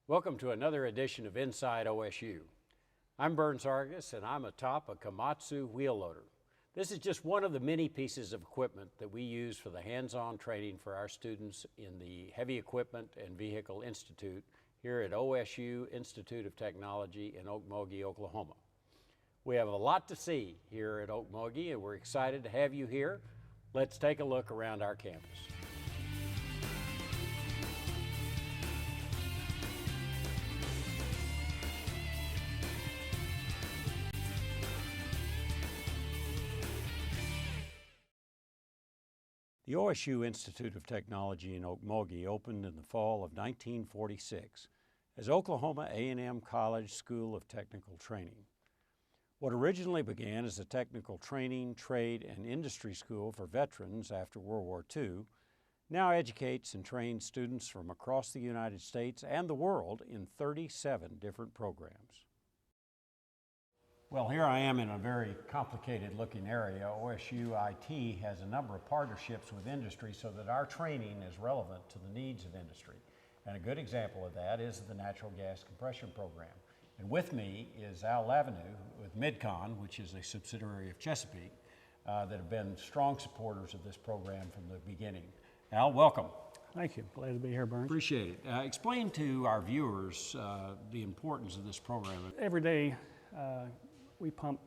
Welcome to another edition of Inside OSU. I'm Burns Hargis and I'm atop a Komatsu wheel loader. This is just one of the many pieces of equipment that we use for the hands-on training for our students in the Heavy Equipment and Vehicle Institute here at OSU Institute of Technology in Okmulgee, Oklahoma. We have a lot to see here at Okmulgee and we're excited to have you here. Let's take a look around our campus. The OSU Institute of Technology in Okmulgee opened in the fall of 1946 as Oklahoma A&M College School of Technical Training. What originally began as a technical training, trade, and industry school for veterans after World War II now educates and trains students from across the United States and the world in 37 different programs. Well, here I am in a very complicated looking area. OSUIT has a number of partnerships with industry so that our training is relevant to the needs of industry. And a good example of that is the natural gas compression program. And with me is Al Lavenue with MidCon, which is a subsidiary of Chesapeake, that have been strong supporters of this program from the beginning. Al, welcome. Thank you. Glad to be here, Burns. Appreciate it. Explain to our viewers the importance of this program. Every day, we pump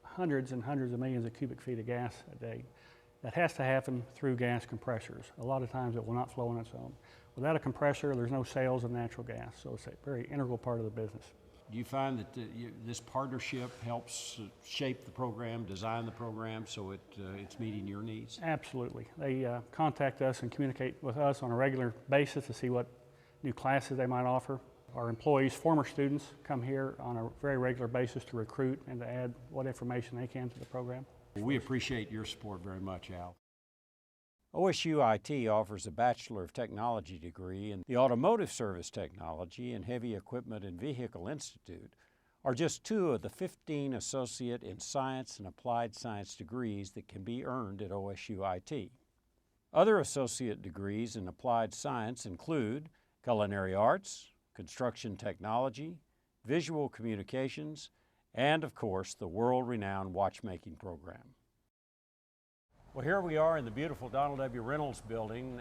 hundreds and hundreds of millions of cubic feet of gas a day. That has to happen through gas compressors. A lot of times it will not flow on its own. Without a compressor, there's no sales of natural gas, so it's a very integral part of the business. Do you find that this partnership helps shape the program, design the program, so it's meeting your needs? Absolutely. They contact us and communicate with us on a regular basis to see what new classes they might offer. Our employees, former students, come here on a very regular basis to recruit and to add what information they can to the program. We appreciate your support very much, Al. OSUIT offers a Bachelor of Technology degree, and the Automotive Service Technology and Heavy Equipment and Vehicle Institute are just two of the 15 Associate in Science and Applied Science degrees that can be earned at OSUIT. Other associate degrees in applied science include culinary arts, construction technology, visual communications, and of course the world-renowned watchmaking program. Well, here we are in the beautiful Donald W. Reynolds building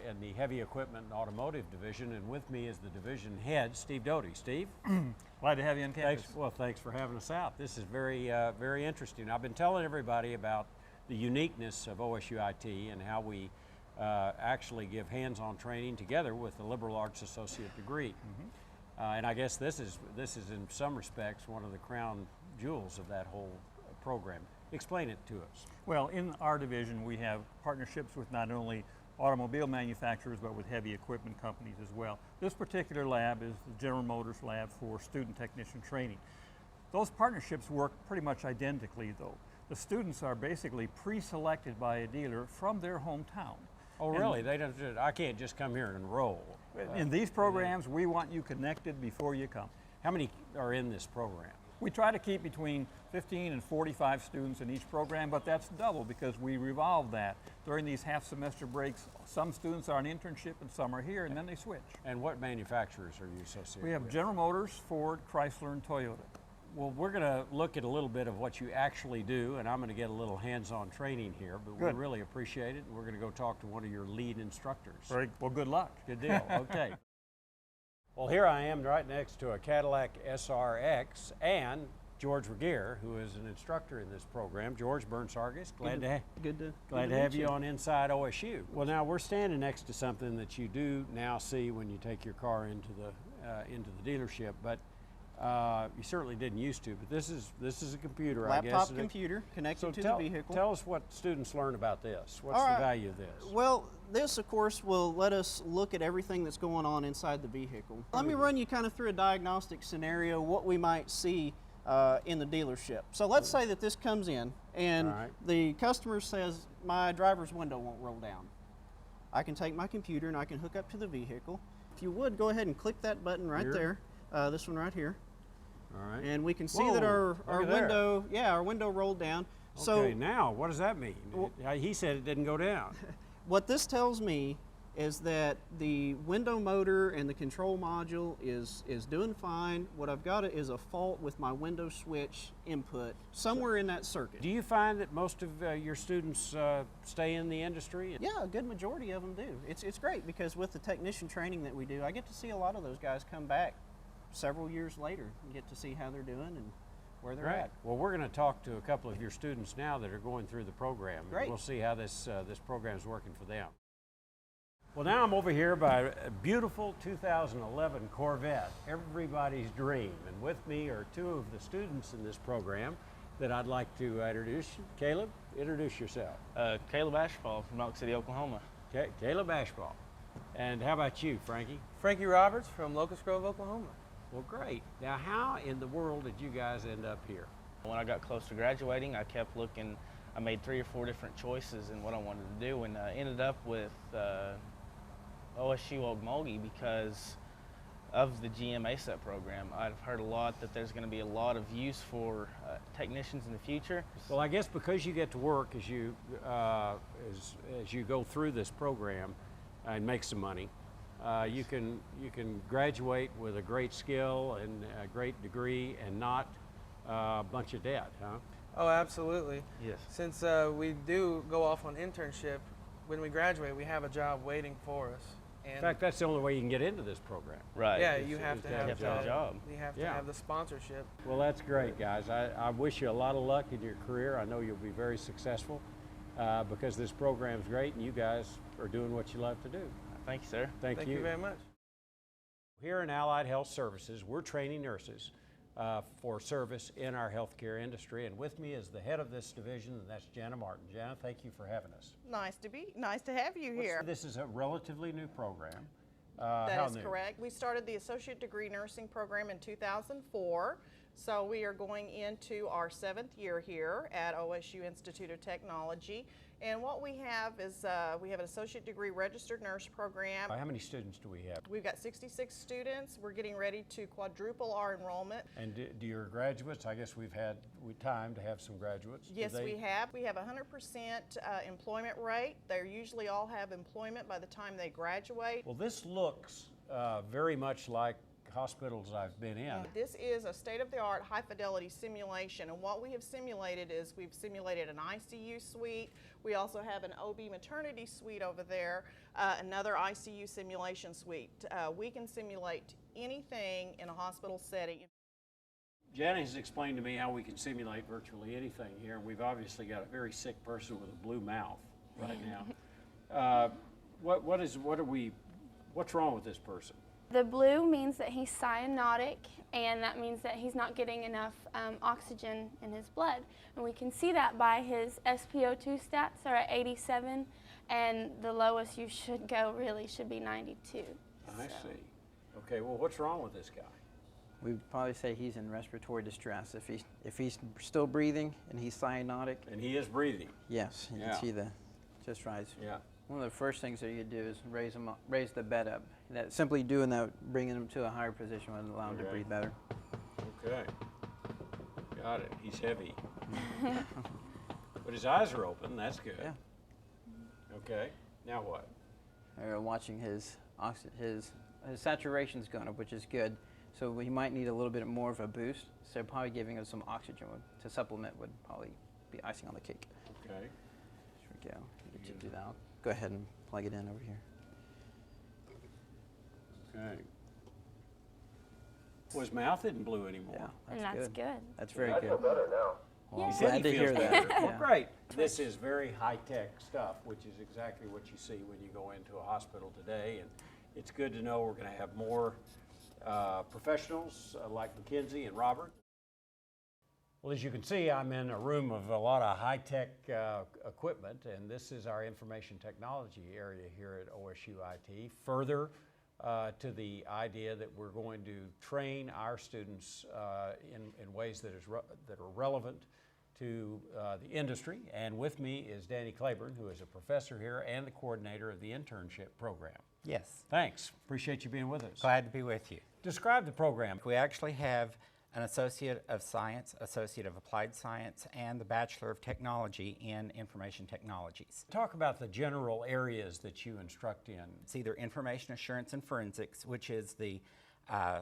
in the Heavy Equipment and Automotive Division, and with me is the division head, Steve Doede. Steve? Glad to have you on campus. Thanks for having us out. This is very interesting. I've been telling everybody about the uniqueness of OSUIT and how we actually give hands-on training together with the liberal arts associate degree. And I guess this is in some respects one of the crown jewels of that whole program. Explain it to us. Well, in our division we have partnerships with not only automobile manufacturers but with heavy equipment companies as well. This particular lab is the General Motors lab for student technician training. Those partnerships work pretty much identically though. The students are basically pre-selected by a dealer from their hometown. Oh, really? I can't just come here and enroll. In these programs, we want you connected before you come. How many are in this program? We try to keep between 15 and 45 students in each program, but that's double because we revolve that. During these half-semester breaks, some students are on internship and some are here, and then they switch. And what manufacturers are you associated with? We have General Motors, Ford, Chrysler, and Toyota. Well, we're going to look at a little bit of what you actually do, and I'm going to get a little hands-on training here, but we really appreciate it. We're going to go talk to one of your lead instructors. Very well, good luck. Good deal. Okay. Well, here I am right next to a Cadillac SRX and George Regier, who is an instructor in this program. George, Burns Hargis, glad to have you on Inside OSU. Well, now we're standing next to something that you do now see when you take your car into the dealership, but you certainly didn't used to. But this is a computer, I guess. Laptop computer connected to the vehicle. Tell us what students learn about this. What's the value of this? Well, this, of course, will let us look at everything that's going on inside the vehicle. Let me run you kind of through a diagnostic scenario, what we might see in the dealership. So let's say that this comes in and the customer says, my driver's window won't roll down. I can take my computer and I can hook up to the vehicle. If you would, go ahead and click that button right there, this one right here. All right. And we can see that our window, our window rolled down. Okay, now what does that mean? He said it didn't go down. What this tells me is that the window motor and the control module is doing fine. What I've got is a fault with my window switch input somewhere in that circuit. Do you find that most of your students stay in the industry? Yeah, a good majority of them do. It's great because with the technician training that we do, I get to see a lot of those guys come back several years later and get to see how they're doing and where they're at. Well, we're going to talk to a couple of your students now that are going through the program. Great. We'll see how this program is working for them. Well, now I'm over here by a beautiful 2011 Corvette, everybody's dream. And with me are two of the students in this program that I'd like to introduce. Caleb, introduce yourself. Caleb Ashpaugh from Elk City, Oklahoma. Okay, Caleb Ashpaugh. And how about you, Frankie? Frankie Roberts from Locust Grove, Oklahoma. Well, great. Now, how in the world did you guys end up here? When I got close to graduating, I kept looking. I made 3 or 4 different choices in what I wanted to do, and ended up with OSU Okmulgee because of the GMA program. I've heard a lot that there's going to be a lot of use for technicians in the future. Well, I guess because you get to work as you go through this program and make some money, you can graduate with a great skill and a great degree and not a bunch of debt, huh? Oh, absolutely. Yes. Since we do go off on internship, when we graduate, we have a job waiting for us. And In fact, that's the only way you can get into this program. Right. yeah, you have to have a job. You have to Yeah. have the sponsorship. Well, that's great, guys. I wish you a lot of luck in your career. I know you'll be very successful because this program's great and you guys are doing what you love to do. Thank you, sir. Thank you very much. Here in Allied Health Services, we're training nurses for service in our healthcare industry. And with me is the head of this division, and that's Jana Martin. Jana, thank you for having us. Nice to have you here. This is a relatively new program. That How is new? correct. We started the Associate Degree Nursing Program in 2004. So we are going into our 7th year here at OSU Institute of Technology. And what we have is we have an Associate Degree Registered Nurse Program. How many students do we have? We've got 66 students. We're getting ready to quadruple our enrollment. And do your graduates, I guess we've had time to have some graduates. Yes, we have. We have a 100% employment rate. They usually all have employment by the time they graduate. Well, this looks very much like hospitals I've been in. This is a state-of-the-art high-fidelity simulation, and what we have simulated is we've simulated an ICU suite. We also have an OB maternity suite over there, another ICU simulation suite. We can simulate anything in a hospital setting. Jana has explained to me how we can simulate virtually anything here, and we've obviously got a very sick person with a blue mouth right now. What's wrong with this person? The blue means that he's cyanotic, and that means that he's not getting enough oxygen in his blood. And we can see that by his SpO2 stats are at 87, and the lowest you should go really should be 92. I see. Okay, well, what's wrong with this guy? We'd probably say he's in respiratory distress. If he's still breathing and he's cyanotic, And he is breathing. yes, you Yeah. can see the just rise. Yeah. One of the first things that you do is raise the bed up. That simply doing that, bringing him to a higher position would allow him to Okay. breathe better. Okay. Got it. He's heavy. But his eyes are open. That's good. Yeah. Okay. Now what? We're watching his saturation's going up, which is good. So he might need a little bit more of a boost. So probably giving him some oxygen to supplement would probably be icing on the cake. Okay. There we go. Get you to do that. I'll go ahead and plug it in over here. Okay. Well, his mouth isn't blue anymore. Yeah, And that's good. That's very good. Well, Yeah. he said Glad he to feels hear that. better. Well, Yeah. great. This is very high-tech stuff, which is exactly what you see when you go into a hospital today. And it's good to know we're going to have more professionals like McKenzi and Robert. Well, as you can see, I'm in a room of a lot of high-tech equipment, and this is our information technology area here at OSUIT. Further to the idea that we're going to train our students in ways that are relevant to the industry. And with me is Danny Clayborn, who is a professor here and the coordinator of the internship program. Yes, Thanks. Appreciate you being with us. glad to be with you. Describe the program. We actually have an Associate of Science, Associate of Applied Science, and the Bachelor of Technology in Information Technologies. Talk about the general areas that you instruct in. It's either information assurance and forensics, which is the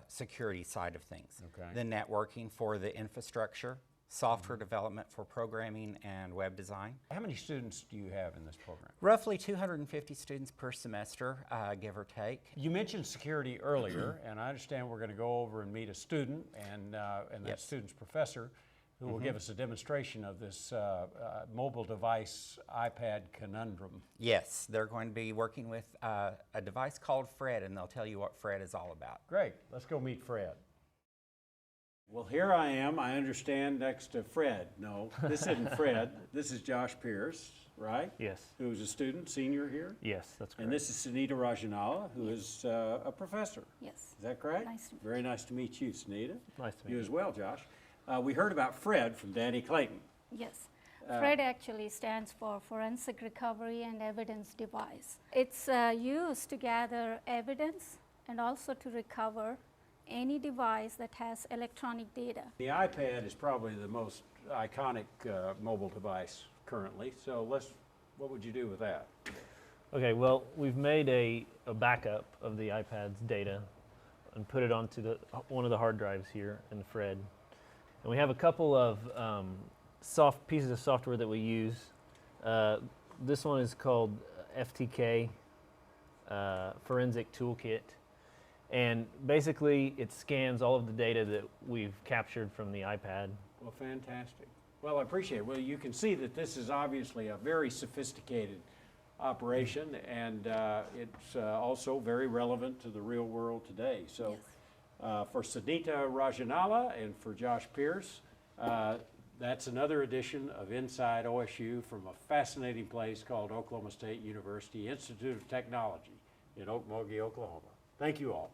security side of things. Okay. The networking for the infrastructure, software development for programming and web design. How many students do you have in this program? Roughly 250 students per semester, give or take. You mentioned security earlier, and I understand we're going to go over and meet a student and that Yes. student's professor who will give us a demonstration of this mobile device iPad conundrum. Yes, they're going to be working with a device called Fred, and they'll tell you what Fred is all about. Great, let's go meet Fred. Well, here I am, I understand, next to Fred. No, this isn't Fred. This is Josh Pierce, right? Yes. Who's a student, senior here? Yes, that's correct. And this is Sunita Rajanala, who is a professor. Yes. Is that correct? Nice to meet Very nice to meet you, Sunita. Nice to meet You you. as well, Josh. We heard about Fred from Danny Clayton. Yes. FRED actually stands for Forensic Recovery and Evidence Device. It's used to gather evidence and also to recover any device that has electronic data. The iPad is probably the most iconic mobile device currently, so what would you do with that? Okay, well, we've made a backup of the iPad's data and put it onto one of the hard drives here in the Fred. And we have a couple of pieces of software that we use. This one is called FTK Forensic Toolkit. And basically, it scans all of the data that we've captured from the iPad. Well, fantastic. Well, I appreciate it. Well, you can see that this is obviously a very sophisticated operation, and it's also very relevant to the real world today. So, for Sunita Rajanala and for Josh Pierce, that's another edition of Inside OSU from a fascinating place called Oklahoma State University Institute of Technology in Okmulgee, Oklahoma. Thank you all.